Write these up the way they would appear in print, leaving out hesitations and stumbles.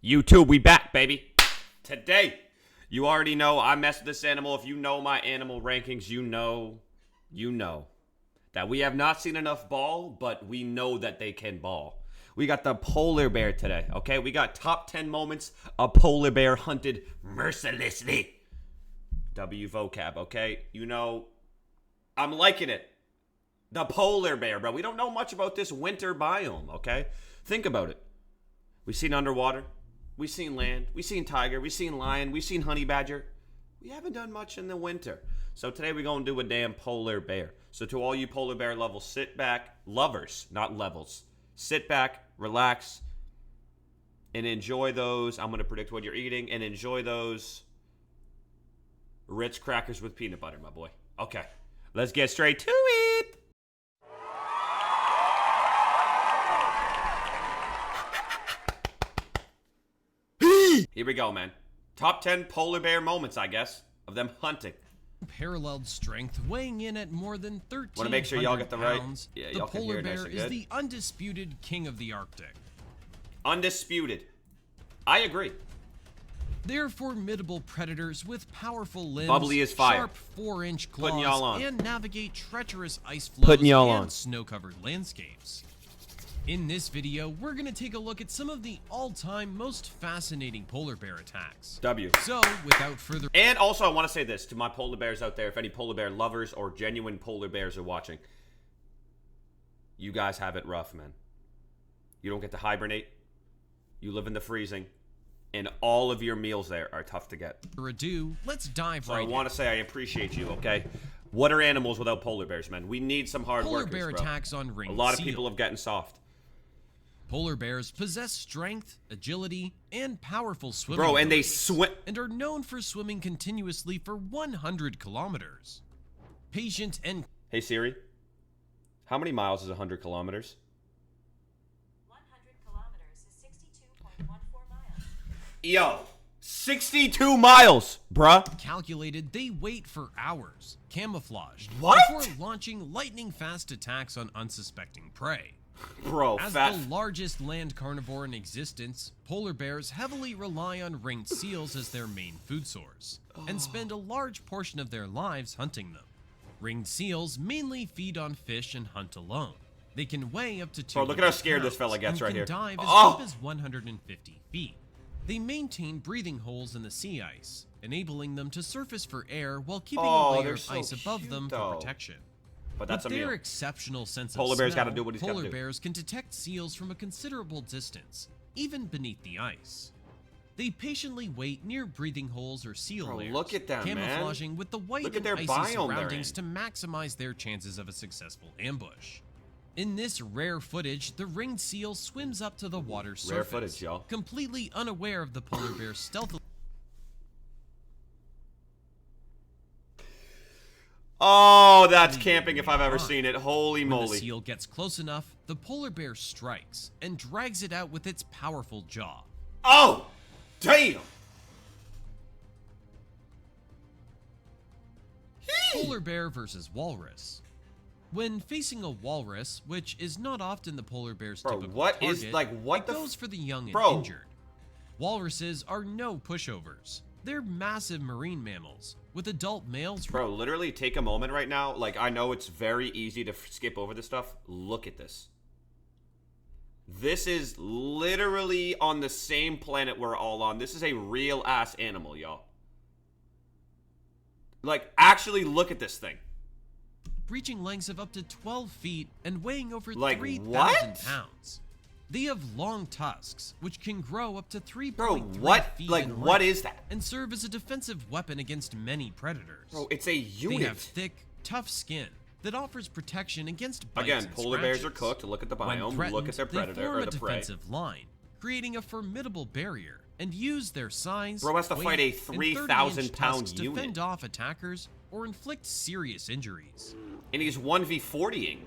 YouTube, we back, baby. Today, you already know I mess with this animal. If you know my animal rankings, you know that we have not seen enough ball, but we know that they can ball. We got the polar bear today, okay? We got top 10 moments a polar bear hunted mercilessly. W vocab, okay? You know, I'm liking it. The polar bear, bro. We don't know much about this winter biome, okay? Think about it. We've seen underwater. We've seen land. We've seen tiger. We've seen lion. We've seen honey badger. We haven't done much in the winter. So today we're going to do a damn polar bear. So to all you polar bear lovers, sit back. Lovers, not levels. Sit back, relax, and enjoy those. I'm going to predict what you're eating. And enjoy those Ritz crackers with peanut butter, my boy. Okay, let's get straight to it. Here we go, man. Top 10 polar bear moments, I guess, of them hunting. Paralleled strength, weighing in at more than 13 Want to make sure y'all get the right. pounds, Yeah, the y'all can hear polar it nice bear and is good. the undisputed king of the Arctic. Undisputed. I agree. They're formidable predators with powerful limbs, Bubbly as fire. sharp 4-inch Putting y'all claws, on. and navigate treacherous ice floes Putting y'all and on. snow-covered landscapes. In this video, we're going to take a look at some of the all-time most fascinating polar bear attacks. W. So, without further And also, I want to say this to my polar bears out there. If any polar bear lovers or genuine polar bears are watching, you guys have it rough, man. You don't get to hibernate. You live in the freezing. And all of your meals there are tough to get. ado, let's dive So right I in. want to say I appreciate you, okay? What are animals without polar bears, man? We need some hard Polar workers, bear bro. attacks on ringed A lot of seal. people have gotten soft. Polar bears possess strength, agility, and powerful swimming Bro, and they abilities, swim. and are known for swimming continuously for 100 kilometers. Patient and Hey, Siri. How many miles is 100 kilometers? 100 kilometers is 62.14 miles. Yo, 62 miles, bruh. calculated, they wait for hours, camouflaged, What? before launching lightning-fast attacks on unsuspecting prey. Bro, As fat. the largest land carnivore in existence, polar bears heavily rely on ringed seals as their main food source, and spend a large portion of their lives hunting them. Ringed seals mainly feed on fish and hunt alone. They can weigh up to 200 Bro, look at how scared this pounds fella gets and right can here. dive as Oh! deep as 150 feet. They maintain breathing holes in the sea ice, enabling them to surface for air while keeping Oh, a layer they're of so ice above cute, them though. for protection. But that's a With their meal. exceptional sense Polar of bear's smell, gotta do what he's gotta polar do. bears can detect seals from a considerable distance, even beneath the ice. They patiently wait near breathing holes or seal Bro, layers, look at them, man. camouflaging with the white Look at and their icy biome they're surroundings in. to maximize their chances of a successful ambush. In this rare footage, the ringed seal swims up to the water's surface, Rare footage, y'all. completely unaware of the polar bear's stealthily. Oh, that's camping if I've ever seen it. Holy When the moly. seal gets close enough, the polar bear strikes and drags it out with its powerful jaw. Oh, damn. Polar bear versus walrus. When facing a walrus, which is not often the polar bear's Bro, typical what target, is, like, what it the goes for the young and Bro. injured. Walruses are no pushovers. They're massive marine mammals, with adult males. Bro, literally take a moment right now. Like, I know it's very easy to skip over this stuff. Look at this. This is literally on the same planet we're all on. This is a real-ass animal, y'all. Like, actually look at this thing. reaching lengths of up to 12 feet and weighing over Like 3,000 what? pounds. They have long tusks, which can grow up to 3.3 Bro, what? feet Like, in what length is that? and serve as a defensive weapon against many predators. Bro, it's a unit. They have thick, tough skin that offers protection against bites Again, and polar bears are scratches. cooked. Look at the When biome. threatened, Look at their they predator form or a the prey. defensive line, creating a formidable barrier, and use their size, Bro has to weight, fight a and 3,000 30-inch pound tusks to unit. fend off attackers or inflict serious injuries. And he's 1v40ing.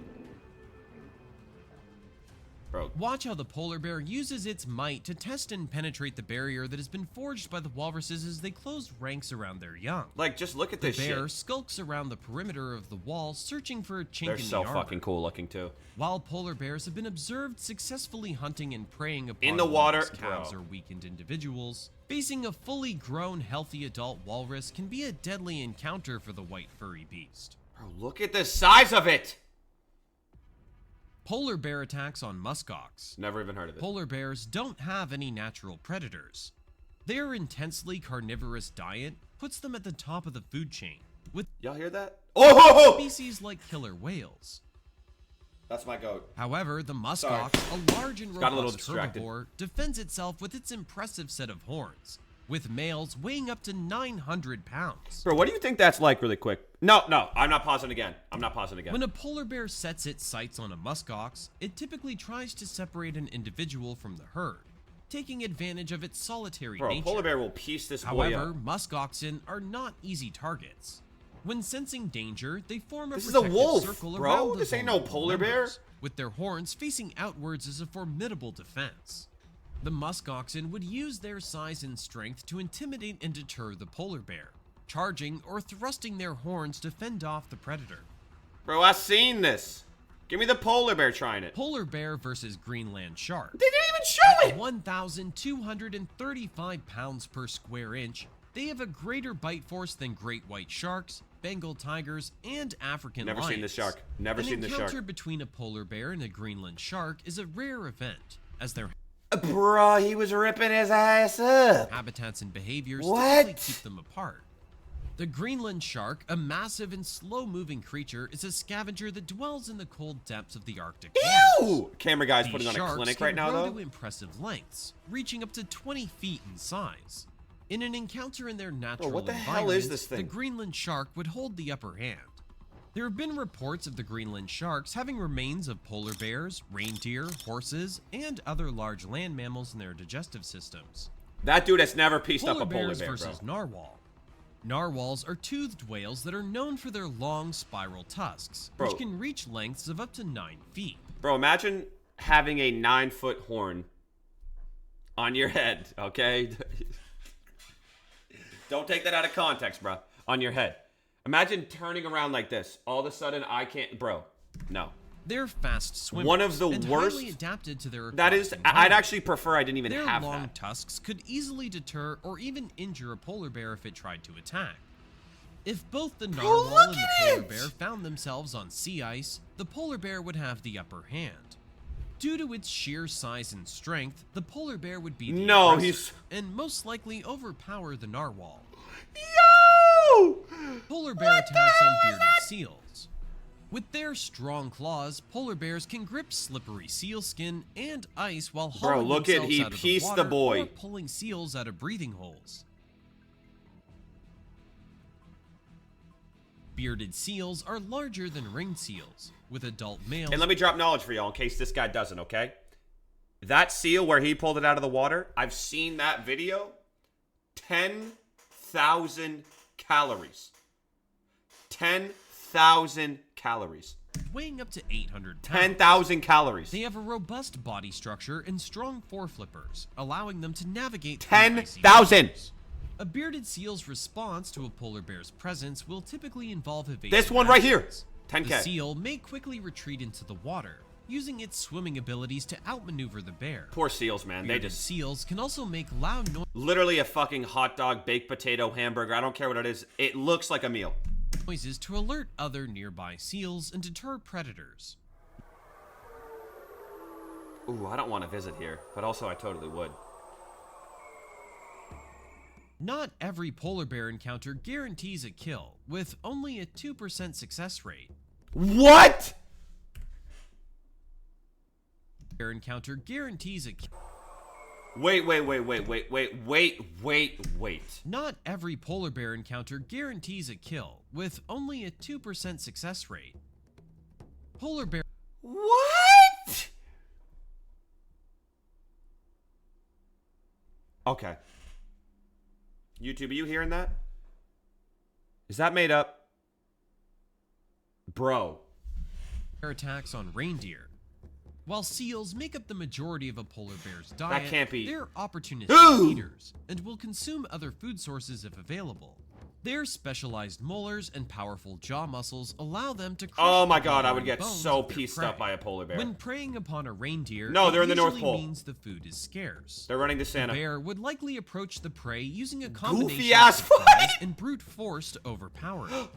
Bro. Watch how the polar bear uses its might to test and penetrate the barrier that has been forged by the walruses as they close ranks around their young. Like, just look at The this bear shit. skulks around the perimeter of the wall, searching for a chink They're in so the armor. fucking cool looking, too. While polar bears have been observed successfully hunting and preying upon In the water, walrus calves bro. or weakened individuals, facing a fully grown, healthy adult walrus can be a deadly encounter for the white furry beast. Bro, look at the size of it! Polar bear attacks on muskox. Never even heard of it. Polar bears don't have any natural predators. Their intensely carnivorous diet puts them at the top of the food chain, with Y'all hear that? Oh! species like killer whales. That's my goat. However, the muskox, a large and Got a little robust distracted. herbivore, defends itself with its impressive set of horns, with males weighing up to 900 pounds. Bro, what do you think that's like really quick? No, I'm not pausing again. I'm not pausing again. When a polar bear sets its sights on a muskox, it typically tries to separate an individual from the herd, taking advantage of its solitary Bro, a nature. polar bear will piece this boy However, up. muskoxen are not easy targets. When sensing danger, they form a This is a protective wolf, circle bro. around the This ain't no vulnerable polar bear. members, with their horns facing outwards as a formidable defense. The muskoxen would use their size and strength to intimidate and deter the polar bear, charging or thrusting their horns to fend off the predator. Bro, I seen this. Give me the polar bear trying it. Polar bear versus Greenland shark. They didn't even show it! 1,235 pounds per square inch, they have a greater bite force than great white sharks, Bengal tigers, and African Never lions. seen this shark. Never seen this An shark. encounter between a polar bear and a Greenland shark is a rare event, as their Bro, he was ripping his ass up. habitats and behaviors What? typically keep them apart. The Greenland shark, a massive and slow-moving creature, is a scavenger that dwells in the cold depths of the Arctic waters. Ew! Camera guy's These putting on a sharks clinic can right now, grow though. to impressive lengths, reaching up to 20 feet in size. In an encounter in their natural what the hell environment, is this thing? the Greenland shark would hold the upper hand. There have been reports of the Greenland sharks having remains of polar bears, reindeer, horses, and other large land mammals in their digestive systems. That dude has never pieced up Polar a polar bears bear, versus bro. narwhal. Narwhals are toothed whales that are known for their long spiral tusks, Bro. which can reach lengths of up to 9 feet. Bro, imagine having a 9-foot horn on your head, okay? Don't take that out of context, bro. On your head. Imagine turning around like this. All of a sudden, I can't... Bro, no. They're fast swimmers. One of the and worst- highly adapted to their That is... aquatic I'd environment. actually prefer I didn't even Their have long that. tusks could easily deter or even injure a polar bear if it tried to attack. If both the narwhal look and the at polar it! bear found themselves on sea ice, the polar bear would have the upper hand. Due to its sheer size and strength, the polar bear would be the No, aggressor, he's- and most likely overpower the narwhal. Yo! Polar bear What the attacks hell on was bearded that? seals. With their strong claws, polar bears can grip slippery seal skin and ice while hauling look at- themselves he out of pieced the the water boy. or pulling seals out of breathing holes. Bearded seals are larger than ringed seals, with adult males. And let me drop knowledge for y'all in case this guy doesn't, okay? That seal where he pulled it out of the water, I've seen that video. 10,000 calories. 10,000 calories. weighing up to 800 pounds. 10,000 calories. They have a robust body structure and strong foreflippers, allowing them to navigate through icy 10,000. waters. A bearded seal's response to a polar bear's presence will typically involve evasive This one right here. actions. 10K. The seal may quickly retreat into the water, using its swimming abilities to outmaneuver the bear. Poor seals, man. They Bearded just seals can also make loud literally a fucking hot dog, baked potato, hamburger. I don't care what it is. It looks like a meal. noises to alert other nearby seals and deter predators. Ooh, I don't want to visit here, but also I totally would. Not every polar bear encounter guarantees a kill, with only a 2% success rate. What? Bear encounter guarantees a kill. Wait. Not every polar bear encounter guarantees a kill, with only a 2% success rate. Polar bear What? Okay. YouTube, are you hearing that? Is that made up? Bro. attacks on reindeer. While seals make up the majority of a polar bear's diet, can't be- they're opportunistic Ooh! eaters and will consume other food sources if available. Their specialized molars and powerful jaw muscles allow them to crush Oh my the god, I blood would and get bones so of their pieced prey. up by a polar bear. When preying upon a reindeer, No, they're it in the North usually Pole. means the food is scarce. They're running to The Santa. bear would likely approach the prey using a combination Goofy ass of surprise fight! and brute force to overpower it.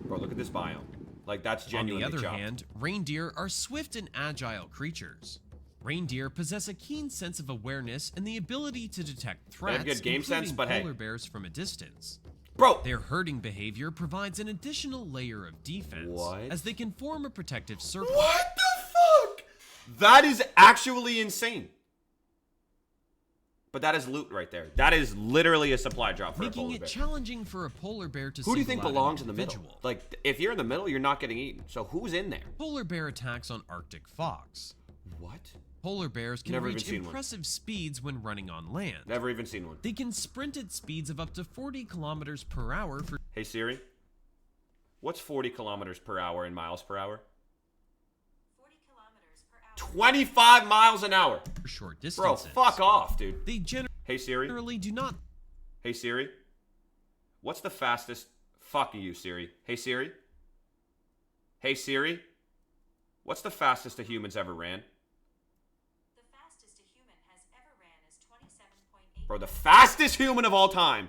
Bro, look at this biome. Like, that's On genuinely the other chopped. hand, reindeer are swift and agile creatures. Reindeer possess a keen sense of awareness and the ability to detect threats, good game sense, including but hey. polar bears from a distance. Bro! Their herding behavior provides an additional layer of defense, What? as they can form a protective circle. What the fuck? That is actually insane. But that is loot right there. That is literally a supply drop for a Making polar it bear. challenging for a polar bear to Who do you think single out an belongs in the middle? individual. Like, if you're in the middle, you're not getting eaten. So who's in there? Polar bear attacks on Arctic fox. What? Polar bears can Never even reach seen one. impressive speeds when running on land. Never even seen one. They can sprint at speeds of up to 40 kilometers per hour for Hey Siri, what's 40 kilometers per hour in miles per hour? 40 kilometers per hour. 25 miles an hour. short Bro, distances. fuck off, dude. They Hey Siri. generally do not. Hey Siri. What's the fastest? Fuck you, Siri. Hey Siri. Hey Siri. What's the fastest a humans ever ran? The fastest a human has ever ran is 27.8. Bro, the fastest human of all time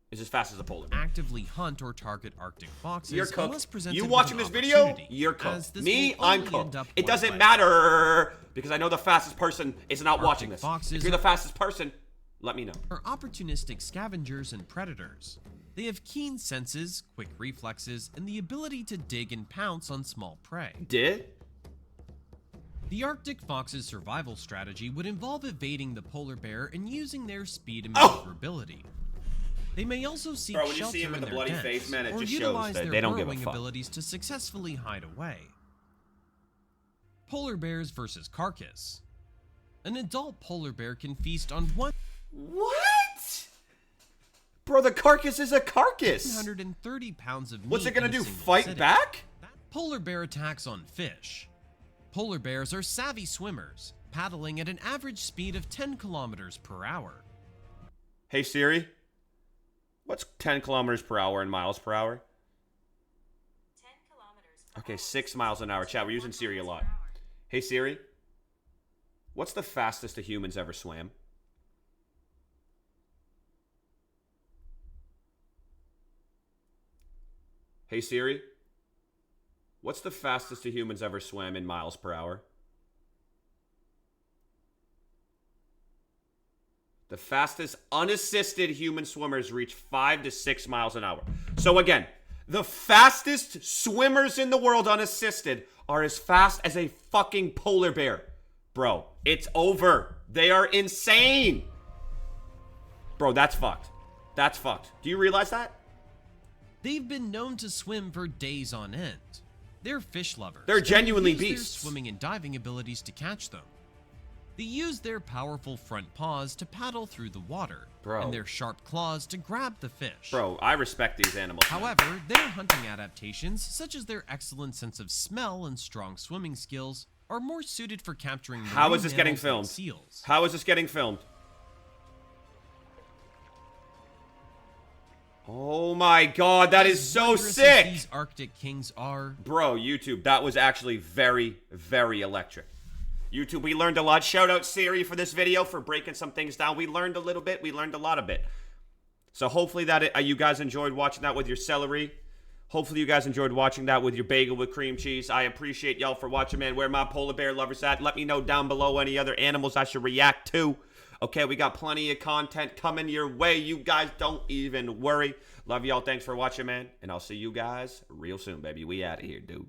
is as fast as a polar bear. Actively hunt or target Arctic foxes You're unless cooked. presented You with watching an this video? opportunity, You're as cooked. this Me, will I'm only cooked. end up It one doesn't way. matter because I know the fastest person is not watching this. foxes If you're the fastest person, let me know. Are opportunistic scavengers and predators. They have keen senses, quick reflexes, and the ability to dig and pounce on small prey. Did? The Arctic fox's survival strategy would involve evading the polar bear and using their speed and Oh! maneuverability. They may also seek Bro, when you shelter see 'em in with the their bloody dens, face, man, it or just shows utilize that their they don't give a burrowing fuck. abilities to successfully hide away. Polar bears versus carcass. An adult polar bear can feast on What? Bro, the carcass is a carcass. 130 pounds of meat. What's it gonna in a do? single Fight sitting. back? Polar bear attacks on fish. Polar bears are savvy swimmers, paddling at an average speed of 10 kilometers per hour. Hey Siri. What's 10 kilometers per hour in miles per hour? 10 kilometers per Okay, hour. 6 miles an hour. Chat, we're using Siri a lot. Per hour. Hey Siri. What's the fastest a humans ever swam? Hey Siri. What's the fastest a humans ever swam in miles per hour? The fastest unassisted human swimmers reach 5 to 6 miles an hour. So again, the fastest swimmers in the world unassisted are as fast as a fucking polar bear. Bro, it's over. They are insane. Bro, that's fucked. That's fucked. Do you realize that? They've been known to swim for days on end. They're fish lovers. They're and they genuinely use their beasts. swimming and diving abilities to catch them. They use their powerful front paws to paddle through the water, Bro. and their sharp claws to grab the fish. Bro, I respect these animals. man. However, their hunting adaptations, such as their excellent sense of smell and strong swimming skills, are more suited for capturing How marine is this getting mammals like filmed? seals. How is this getting filmed? Oh my god, that is so Wondrous as sick! These Arctic kings are. Bro, YouTube, that was actually very, very electric. YouTube, we learned a lot. Shout out Siri for this video, for breaking some things down. We learned a little bit. We learned a lot of it. So hopefully that you guys enjoyed watching that with your celery. Hopefully you guys enjoyed watching that with your bagel with cream cheese. I appreciate y'all for watching, man. Where my polar bear lovers at? Let me know down below any other animals I should react to. Okay, we got plenty of content coming your way. You guys don't even worry. Love y'all. Thanks for watching, man. And I'll see you guys real soon, baby. We out of here, dude.